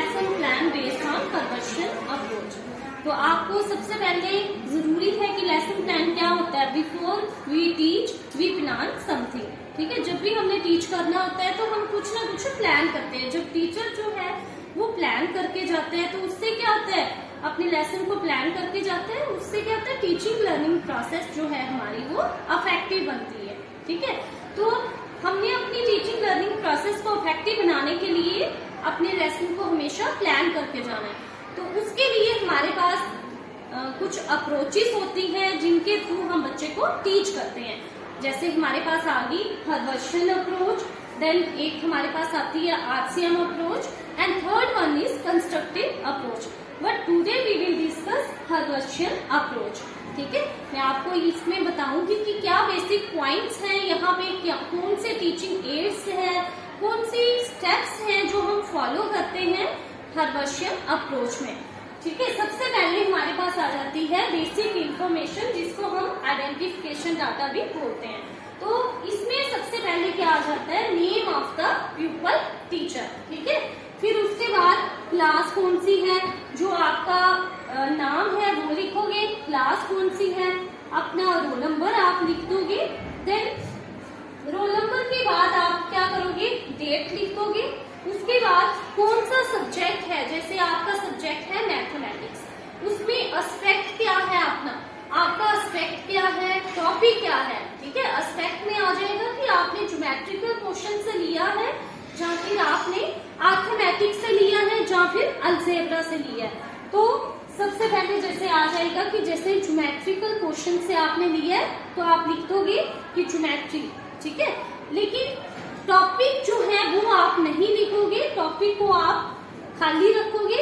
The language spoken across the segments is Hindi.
Lesson plan based on conversion approach. तो आपको सबसे पहले जरूरी है कि लेसन प्लान क्या होता है। Before we teach we plan something, ठीक है। जब भी हमने टीच करना होता है तो हम कुछ ना कुछ प्लान करते हैं। जब टीचर जो है वो प्लान करके जाते हैं तो उससे क्या होता है, अपने लेसन को प्लान करके जाते हैं, उससे क्या होता है, टीचिंग लर्निंग प्रोसेस जो है हमारी वो इफेक्टिव बनती है, ठीक है। तो हमने अपनी टीचिंग लर्निंग प्रोसेस को इफेक्टिव बनाने के लिए अपने लेसन को हमेशा प्लान करके जाना है। तो उसके लिए हमारे पास कुछ अप्रोचेस होती हैं जिनके थ्रू हम बच्चे को टीच करते हैं। जैसे हमारे पास आ गई हर्वर्शियन अप्रोच, देन एक हमारे पास आती है RCM approach and third one is constructive approach. But today we will discuss हर्वर्शियन अप्रोच, ठीक है। मैं आपको इसमें बताऊंगी कि क्या बेसिक पॉइंट्स हैं, यहाँ पे क्या कौन से टीचिंग एड्स हैं, कौन सी स्टेप्स हैं जो हम फॉलो करते हैं हर्वर्शियन अप्रोच में, ठीक है। सबसे पहले हमारे पास आ जाती है बेसिक इंफॉर्मेशन, जिसको हम आइडेंटिफिकेशन डाटा भी बोलते हैं। तो इसमें सबसे पहले क्या आ जाता है, name of the pupal teacher, ठीक है। फिर उसके बाद क्लास कौन सी है, जो आपका नाम है वो लिखोगे, क्लास कौन सी है, अपना रोल नंबर आप लिख दोगे। देन रोल नंबर के बाद आप क्या करोगे, डेट लिख दोगे। उसके बाद कौन सा सब्जेक्ट है, जैसे आपका सब्जेक्ट है मैथमेटिक्स, उसमें एस्पेक्ट क्या है अपना, आपका एस्पेक्ट क्या है, टॉपिक क्या है, ठीक है। एस्पेक्ट में आ जाएगा कि आपने ज्योमेट्रिकल क्वेश्चन से लिया है या फिर आपने अर्थमेटिक्स से लिया है या फिर अलजेब्रा से लिया है। तो सबसे पहले जैसे आ जाएगा कि जैसे ज्योमेट्रिकल क्वेश्चन से आपने लिया है तो आप लिख दोगे कि ज्योमेट्री, ठीक है। लेकिन टॉपिक जो है वो आप नहीं लिखोगे, टॉपिक को आप खाली रखोगे।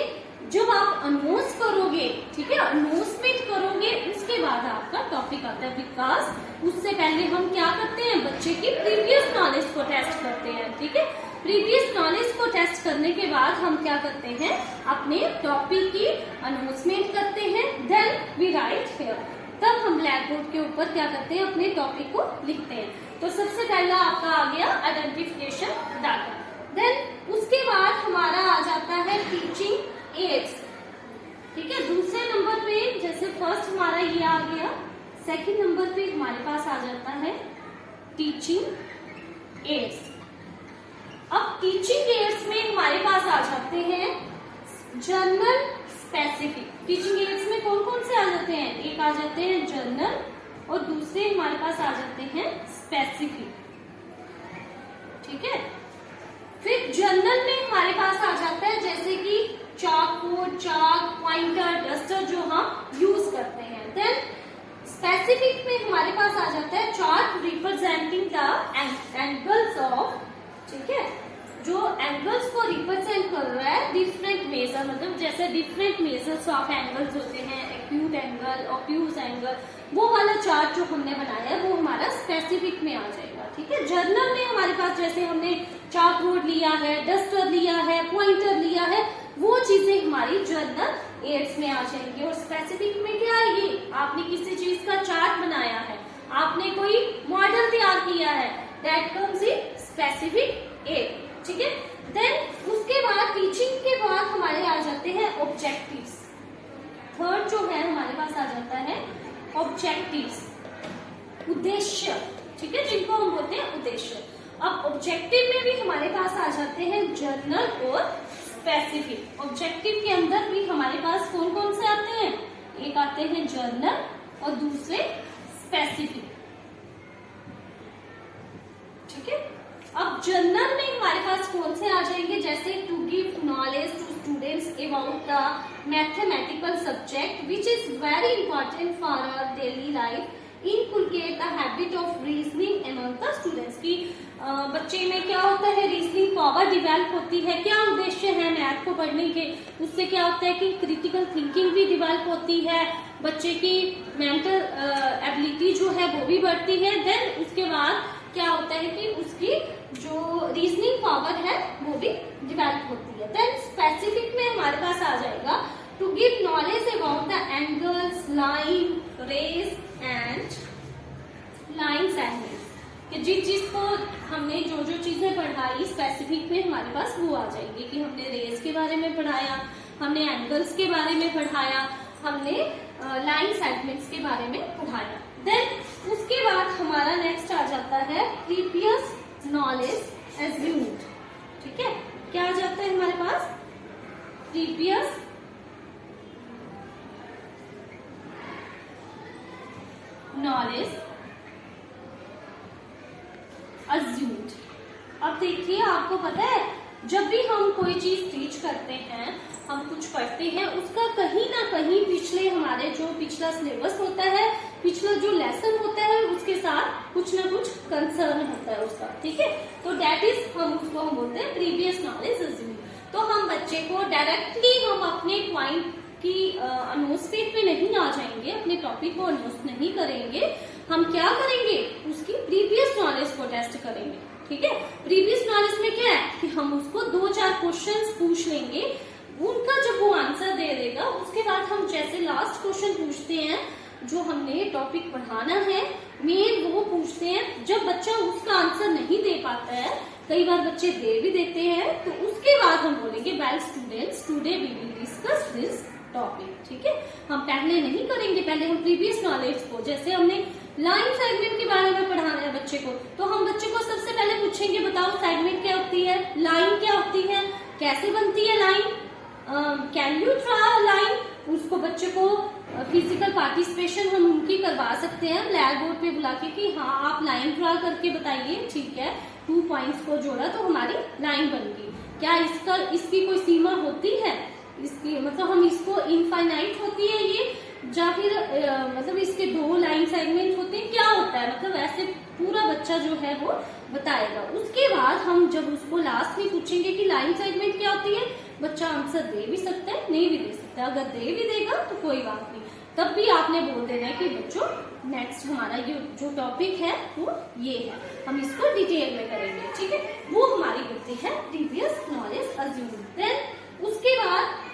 जब आप अनाउंस करोगे, ठीक है, अनाउंसमेंट करोगे, उसके बाद आपका टॉपिक आता है। बिकॉज उससे पहले हम क्या करते हैं, बच्चे की प्रीवियस नॉलेज को टेस्ट करते हैं, ठीक है। प्रीवियस नॉलेज को टेस्ट करने के बाद हम क्या करते हैं, अपने टॉपिक की अनाउंसमेंट करते हैं। देन वी राइट हियर, तब हम ब्लैक बोर्ड के ऊपर क्या करते हैं, अपने टॉपिक को लिखते हैं। तो सबसे पहला आपका आ गया आइडेंटिफिकेशन डाटा। देन उसके बाद हमारा आ जाता है टीचिंग एड्स, ठीक है। दूसरे नंबर पे जैसे फर्स्ट हमारा ये आ गया, सेकंड नंबर पे हमारे पास आ जाता है टीचिंग एड्स। अब टीचिंग एड्स में हमारे पास आ जाते हैं जर्नल स्पेसिफिक। टीचिंग एड्स में कौन कौन से आ जाते हैं, एक आ जाते हैं जर्नल और दूसरे हमारे पास आ जाते हैं स्पेसिफिक, ठीक है। फिर जर्नल में हमारे पास आ जाता है जैसे कि चाकबोर्ड, चाक, पॉइंटर, डस्टर जो हम यूज करते हैं। देन स्पेसिफिक में हमारे पास आ जाता है chart representing the angles of, ठीक है, जो एंगल्स को रिप्रेजेंट कर रहा है डिफरेंट मेजर, मतलब जैसे डिफरेंट मेजर्स ऑफ एंगल्स होते हैं, एक्यूट एंगल, ऑब्ट्यूज एंगल, वो वाला चार्ट जो हमने बनाया है वो हमारा स्पेसिफिक में आ जाएगा, ठीक है। जर्नल में हमारे पास जैसे हमने चाक बोर्ड लिया है, डस्टर लिया है, पॉइंटर लिया है, वो चीजें हमारी जर्नल एड्स में आ जाएंगी। और स्पेसिफिक में क्या आएगी, आपने किसी चीज का चार्ट बनाया है, आपने कोई मॉडल तैयार किया है, that comes in specific aid, ठीक है। देन उसके बाद टीचिंग के बाद हमारे आ जाते हैं ऑब्जेक्टिव्स। थर्ड जो है हमारे पास आ जाता है ऑब्जेक्टिव्स, उद्देश्य, ठीक है, जिनको हम बोलते हैं उद्देश्य। अब ऑब्जेक्टिव में भी हमारे पास आ जाते हैं जर्नल और स्पेसिफिक। ऑब्जेक्टिव के अंदर भी हमारे पास कौन कौन से आते हैं, एक आते हैं जर्नल और दूसरे स्पेसिफिक, ठीक है। अब जर्नल में हमारे पास कौन से आ जाएंगे, जैसे to give knowledge to students about the mathematical subject which is very important for our daily life, inculcate the habit of reasoning among the students. की बच्चे में क्या होता है, रीजनिंग पावर डिवेल्प होती है। क्या उद्देश्य है मैथ को पढ़ने के, उससे क्या होता है कि क्रिटिकल थिंकिंग भी डिवेल्प होती है, बच्चे की मेंटल एबिलिटी जो है वो भी बढ़ती है। देन उसके बाद क्या होता है कि उसकी जो रीजनिंग पावर है वो भी डिवेल्प होती है। देन स्पेसिफिक में हमारे पास आ जाएगा to give knowledge about the angles, line, rays and lines and rays. कि जिस चीज को हमने जो जो चीजें पढ़ाई स्पेसिफिक में हमारे पास वो आ जाएंगे कि हमने रेस के बारे में पढ़ाया, हमने एंगल्स के बारे में पढ़ाया, हमने लाइन सेगमेंट्स के बारे में पढ़ाया। देन उसके बाद हमारा नेक्स्ट आ जाता है प्रीवियस नॉलेज एज्यूम्ड। ठीक है, क्या आ जाता है हमारे पास? Previous knowledge assumed. अब देखिए, आपको पता है जब भी हम कोई चीज टीच करते हैं, हम कुछ पढ़ते हैं, उसका कहीं ना कहीं पिछले हमारे जो पिछला सिलेबस होता है, पिछला जो लेसन होता है, उसके साथ कुछ ना कुछ कंसर्न होता है उसका। ठीक है, तो दैट इज हम बोलते हैं प्रीवियस नॉलेज अज्यूम्ड। तो हम बच्चे को डायरेक्टली हम अपने पॉइंट की अनोस्पेट पे नहीं आ जाएंगे, अपने टॉपिक को अनोस नहीं करेंगे। हम क्या करेंगे? उसकी प्रीवियस नॉलेज को टेस्ट करेंगे। ठीक है, प्रीवियस नॉलेज में क्या है कि हम उसको 2-4 क्वेश्चंस पूछ लेंगे, उनका जब वो आंसर दे देगा, उसके बाद हम जैसे लास्ट क्वेश्चन पूछते हैं, जो हमने टॉपिक पढ़ाना है मेन वो पूछते हैं। जब बच्चा उसका आंसर नहीं दे पाता है, कई बार बच्चे दे भी देते हैं, तो उसके बाद हम बोलेंगे well students, today we will discuss this topic. ठीक है, हम पहले नहीं करेंगे, पहले हम प्रीवियस नॉलेज को, जैसे हमने लाइन सेगमेंट के बारे में पढ़ाना है बच्चे को, तो हम बच्चे को सबसे पहले पूछेंगे बताओ सेगमेंट क्या होती है, लाइन क्या होती है, कैसे बनती है line, can you draw line. उसको बच्चे को फिजिकल पार्टिसिपेशन हम उनकी करवा सकते हैं ब्लैक बोर्ड पे बुला के कि हाँ आप लाइन ड्रा करके बताइए। ठीक है, 2 पॉइंट्स को जोड़ा तो हमारी लाइन बन गई। क्या इसकी कोई सीमा होती है? इसकी मतलब हम इसको इनफाइनाइट होती है ये, या फिर मतलब इसके 2 लाइन सेगमेंट होते हैं, क्या होता है, मतलब ऐसे पूरा बच्चा जो है वो बताएगा। उसके बाद हम जब उसको लास्ट में पूछेंगे कि लाइन सेगमेंट क्या होती है, बच्चा आंसर दे भी सकता है, नहीं भी दे सकता। अगर दे भी देगा तो कोई बात नहीं, तब भी आपने बोल देना है कि बच्चों नेक्स्ट हमारा ये जो टॉपिक है वो ये है, हम इसको डिटेल में करेंगे। ठीक है, वो हमारी होती है प्रीवियस नॉलेज अज्यूम्ड। देन उसके बाद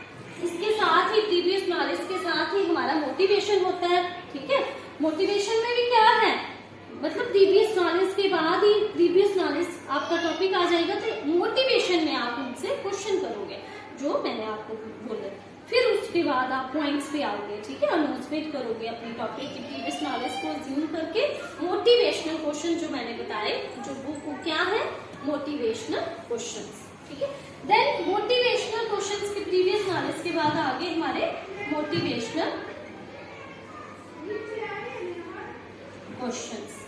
इसके साथ ही प्रीवियस नॉलेज के साथ ही हमारा मोटिवेशन होता है। ठीक है, मोटिवेशन में भी क्या है, मतलब प्रीवियस नॉलेज के बाद ही प्रीवियस नॉलेज आपका टॉपिक आ जाएगा, तो मोटिवेशन में आप उनसे क्वेश्चन करोगे जो मैंने आपको बोला। फिर उसके बाद आप पॉइंट्स पे आओगे। ठीक है, अनाउंसमेंट करोगे अपने टॉपिक की प्रीवियस नॉलेज को अज्यूम करके। मोटिवेशनल क्वेश्चन जो मैंने बताए, जो वो क्या है, मोटिवेशनल क्वेश्चंस। ठीक है, देन मोटिवेशनल क्वेश्चंस के प्रीवियस नॉलेज के बाद आगे हमारे मोटिवेशनल क्वेश्चंस।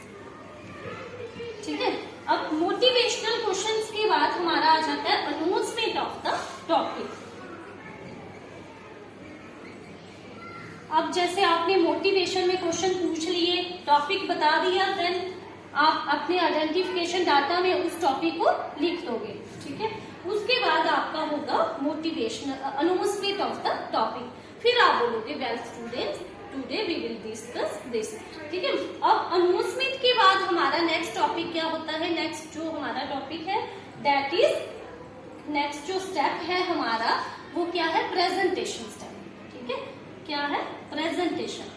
ठीक है, अब मोटिवेशनल क्वेश्चंस के बाद हमारा आ जाता है अनाउंसमेंट ऑफ द टॉपिक। अब जैसे आपने मोटिवेशन में क्वेश्चन पूछ लिए, टॉपिक बता दिया, देन आप अपने आइडेंटिफिकेशन डाटा में उस टॉपिक को लिख दोगे। ठीक है, उसके बाद आपका होगा motivational announcement of the topic. फिर आप बोलोगे well students, today we will discuss this. ठीक है, अब अनाउंसमेंट के बाद हमारा नेक्स्ट टॉपिक क्या होता है, नेक्स्ट जो हमारा टॉपिक है दैट इज नेक्स्ट जो स्टेप है हमारा वो क्या है, प्रेजेंटेशन स्टेप। ठीक है, क्या है, प्रेजेंटेशन,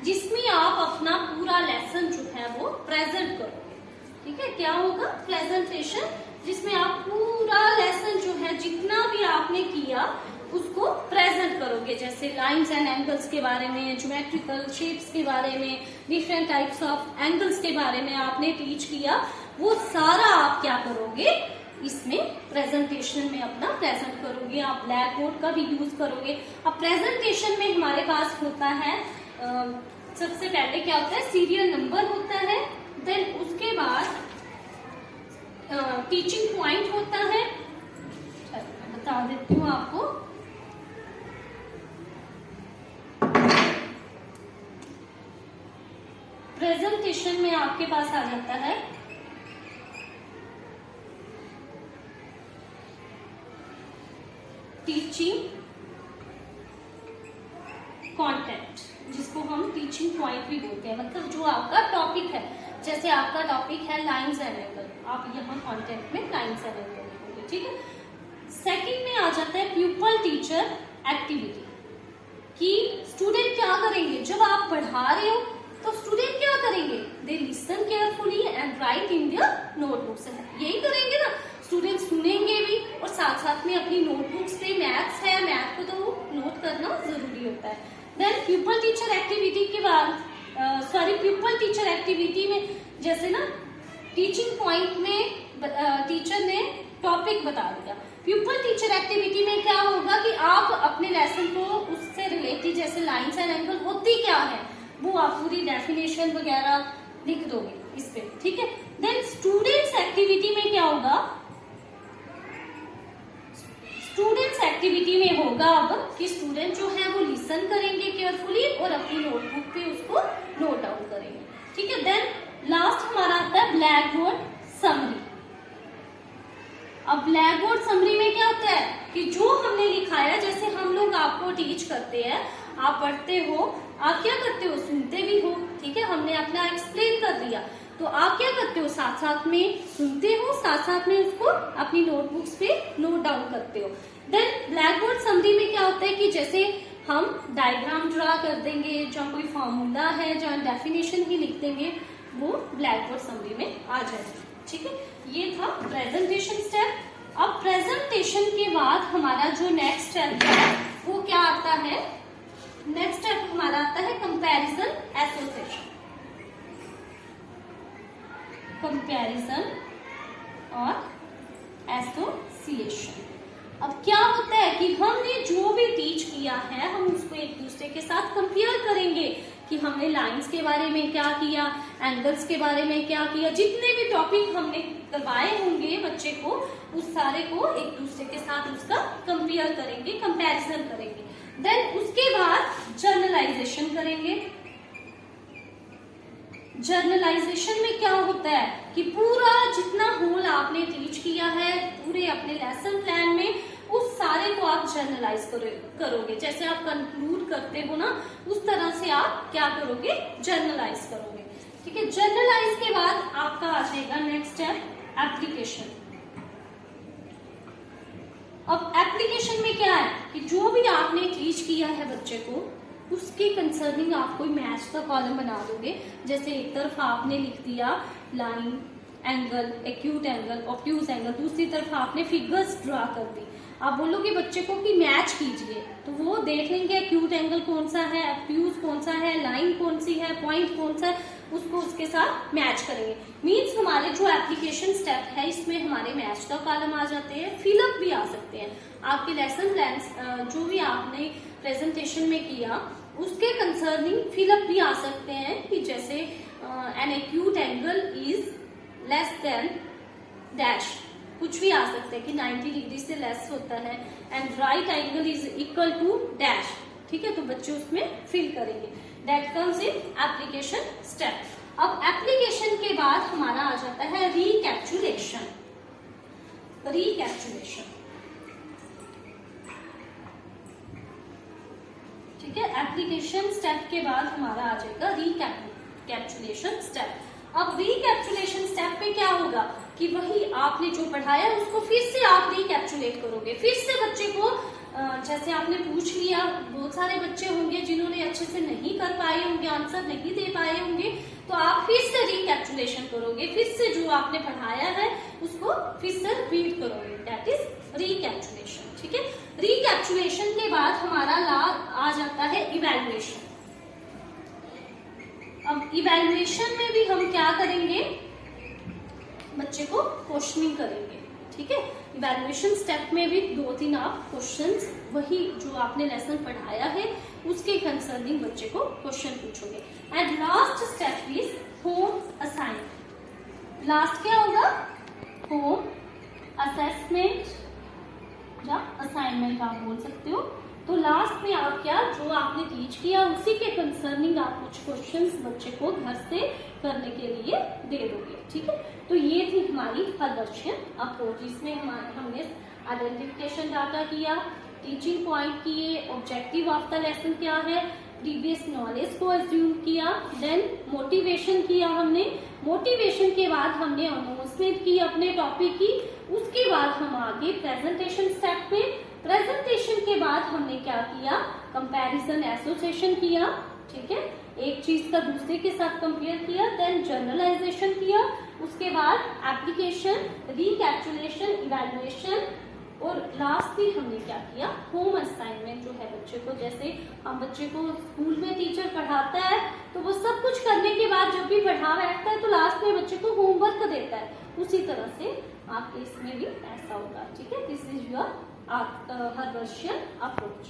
जिसमें आप अपना पूरा लेसन जो है वो प्रेजेंट करोगे। ठीक है, क्या होगा, प्रेजेंटेशन, जिसमें आप पूरा लेसन जो है जितना भी आपने किया उसको प्रेजेंट करोगे। जैसे लाइंस एंड एंगल्स के बारे में, ज्योमेट्रिकल शेप्स के बारे में, डिफरेंट टाइप्स ऑफ एंगल्स के बारे में आपने टीच किया, वो सारा आप क्या करोगे, इसमें प्रेजेंटेशन में अपना प्रेजेंट करोगे। आप ब्लैक बोर्ड का भी यूज करोगे। अब प्रेजेंटेशन में हमारे पास होता है सबसे पहले क्या होता है, सीरियल नंबर होता है, देन उसके बाद टीचिंग पॉइंट होता है। बता देती हूँ आपको, प्रेजेंटेशन में आपके पास आ जाता है टीचिंग कंटेंट, जिसको हम टीचिंग पॉइंट भी बोलते हैं। मतलब जो आपका टॉपिक है, जैसे आपका टॉपिक है लाइंस एंड एंगल, आप यहाँ कंटेंट में लाइंस एंड एंगल लिखोगे। ठीक है, सेकंड में आ जाता है प्यूपल टीचर एक्टिविटी, कि स्टूडेंट क्या करेंगे, जब आप पढ़ा रहे हो तो स्टूडेंट क्या करेंगे, they listen carefully and right in their notebooks. यही करेंगे ना, स्टूडेंट सुनेंगे भी और साथ साथ में अपनी नोटबुक्स पे मैथ्स है, मैथ को तो नोट करना जरूरी होता है। देन प्यूपल टीचर एक्टिविटी के बाद प्यूपल टीचर एक्टिविटी में जैसे ना टीचिंग पॉइंट में टीचर ने टॉपिक बता दिया। प्यूपल टीचर एक्टिविटी में क्या होगा कि आप अपने लेसन को उससे रिलेटेड जैसे लाइंस एंड एंगल होती क्या है वो आप पूरी डेफिनेशन वगैरह लिख दोगे इस पे, ठीक है। देन स्टूडेंट्स एक्टिविटी में क्या होगा, स्टूडेंट्स एक्टिविटी में होगा अब कि स्टूडेंट जो है वो लिसन करेंगे केयरफुली और अपनी नोटबुक पे उसको नोट डाउन करेंगे, ठीक है। देन लास्ट हमारा आता है ब्लैक बोर्ड समरी। अब ब्लैक बोर्ड समरी में क्या होता है कि जो हमने लिखाया, जैसे हम लोग आपको टीच करते हैं, आप पढ़ते हो, आप क्या करते हो, सुनते भी हो, ठीक है, हमने अपना एक्सप्लेन कर दिया, तो आप क्या करते हो, साथ साथ में सुनते हो, साथ साथ में उसको अपनी नोटबुक्स पे नोट डाउन करते हो। देन ब्लैक बोर्ड समरी में क्या होता है कि जैसे हम डायग्राम ड्रा कर देंगे, जहाँ कोई फॉर्मूला है, जहाँ डेफिनेशन ही लिख देंगे, वो ब्लैक बोर्ड समरी में आ जाएगा, ठीक है। ये था प्रेजेंटेशन स्टेप। अब प्रेजेंटेशन के बाद हमारा जो नेक्स्ट स्टेप है वो क्या आता है, नेक्स्ट स्टेप हमारा आता है कंपैरिजन एसोसिएशन। कंपैरिजन और एसोसिएशन। अब क्या होता है कि हमने जो भी टीच किया है हम उसको एक दूसरे के साथ कंपेयर करेंगे कि हमने लाइंस के बारे में क्या किया, एंगल्स के बारे में क्या किया, जितने भी टॉपिक हमने करवाए होंगे बच्चे को, उस सारे को एक दूसरे के साथ उसका कंपेयर करेंगे, कंपैरिजन करेंगे। देन उसके बाद जर्नलाइजेशन करेंगे। जर्नलाइजेशन में क्या होता है कि पूरा जितना होल आपने टीच किया है पूरे अपने लेसन प्लान में, उस सारे को आप जर्नलाइज करोगे। जैसे आप कंक्लूड करते हो ना, उस तरह से आप क्या करोगे, जर्नलाइज करोगे, ठीक है। जर्नलाइज के बाद आपका आ जाएगा नेक्स्ट स्टेप एप्लीकेशन। अब एप्लीकेशन में क्या है कि जो भी आपने टीच किया है बच्चे को, उसके कंसर्निंग आप कोई मैच का कॉलम बना दोगे। जैसे एक तरफ आपने लिख दिया line, angle, acute angle, obtuse angle, दूसरी तरफ आपने फिगर्स ड्रा कर दी। आप बोलोगे बच्चे को कि मैच कीजिए, तो वो देख लेंगे एक्यूट एंगल कौन सा है, ऑब्ट्यूज कौन सा है, लाइन कौन सी है, पॉइंट कौन सा है, उसको उसके साथ मैच करेंगे। मीन्स हमारे जो एप्लीकेशन स्टेप है इसमें हमारे मैच का कॉलम आ जाते हैं, फिलअप भी आ सकते हैं। आपके लेसन प्लान जो भी आपने प्रेजेंटेशन में किया उसके कंसर्निंग फिलअप भी आ सकते हैं कि जैसे an acute angle is less than dash, कुछ भी आ सकते हैं कि 90 डिग्री से लेस होता है, and right angle is equal to dash, ठीक है। तो बच्चे उसमें फिल करेंगे। That comes in application step. अब एप्लीकेशन के बाद हमारा आ जाता है रिकैप्चुलेशन। रिकैप्चुलेशन, ठीक है। एप्लीकेशन स्टेप के बाद हमारा आ जाएगा रिकैप्चुलेशन स्टेप। अब रिकैप्चुलेशन स्टेप पे क्या होगा कि वही आपने जो पढ़ाया उसको फिर से आप रिकैप्चुलेट करोगे। फिर से बच्चे को जैसे आपने पूछ लिया, बहुत सारे बच्चे होंगे जिन्होंने अच्छे से नहीं कर पाए होंगे, आंसर नहीं दे पाए होंगे, तो आप फिर से रिकैप्चुलेशन करोगे, फिर से जो आपने पढ़ाया है उसको फिर से रिपीट करोगे। दैट इज रिकैप्चुलेशन, ठीक है। रिकैप्चुलेशन के बाद हमारा आ जाता है इवैल्यूएशन। अब इवैल्यूएशन में भी हम क्या करेंगे, बच्चे को क्वेश्चनिंग करेंगे, ठीक है। इवैल्यूएशन स्टेप में भी 2-3 आप क्वेश्चंस वही जो आपने लेसन पढ़ाया है उसके कंसर्निंग बच्चे को क्वेश्चन पूछोगे। And last step is home assignment. Last क्या होगा, होम असेसमेंट या असाइनमेंट आप बोल सकते हो। तो लास्ट में आप क्या, जो आपने टीच किया उसी के कंसर्निंग आप कुछ क्वेश्चंस बच्चे को घर से करने के लिए दे दोगे, ठीक है। तो ये थी हमारी हर्बर्शियन अप्रोच। इसमें हमने आइडेंटिफिकेशन डाटा किया, टीचिंग पॉइंट किए, ऑब्जेक्टिव ऑफ द लेसन क्या है, प्रीवियस नॉलेज को अज्यूम किया, देन मोटिवेशन किया हमने। मोटिवेशन के बाद हमने अनाउंसमेंट की अपने टॉपिक की। उसके बाद हम आगे प्रेजेंटेशन स्टेप पे, प्रेजेंटेशन के बाद हमने क्या किया, कंपैरिजन एसोसिएशन किया, ठीक है। एक चीज का दूसरे के साथ कंपेयर किया, देन जनरलाइजेशन किया, उसके बाद एप्लीकेशन, रिकैप्चुलेशन, इवैल्यूएशन, और लास्टली हमने क्या किया, होम असाइनमेंट जो है बच्चे को, जैसे हम बच्चे को स्कूल में टीचर पढ़ाता है तो वो सब कुछ करने के बाद जब भी पढ़ा बैठता है तो लास्ट में बच्चे को होमवर्क देता है, उसी तरह से आपके इसमें भी ऐसा होगा। ठीक है, दिस इज योर हर्बर्शियन अप्रोच।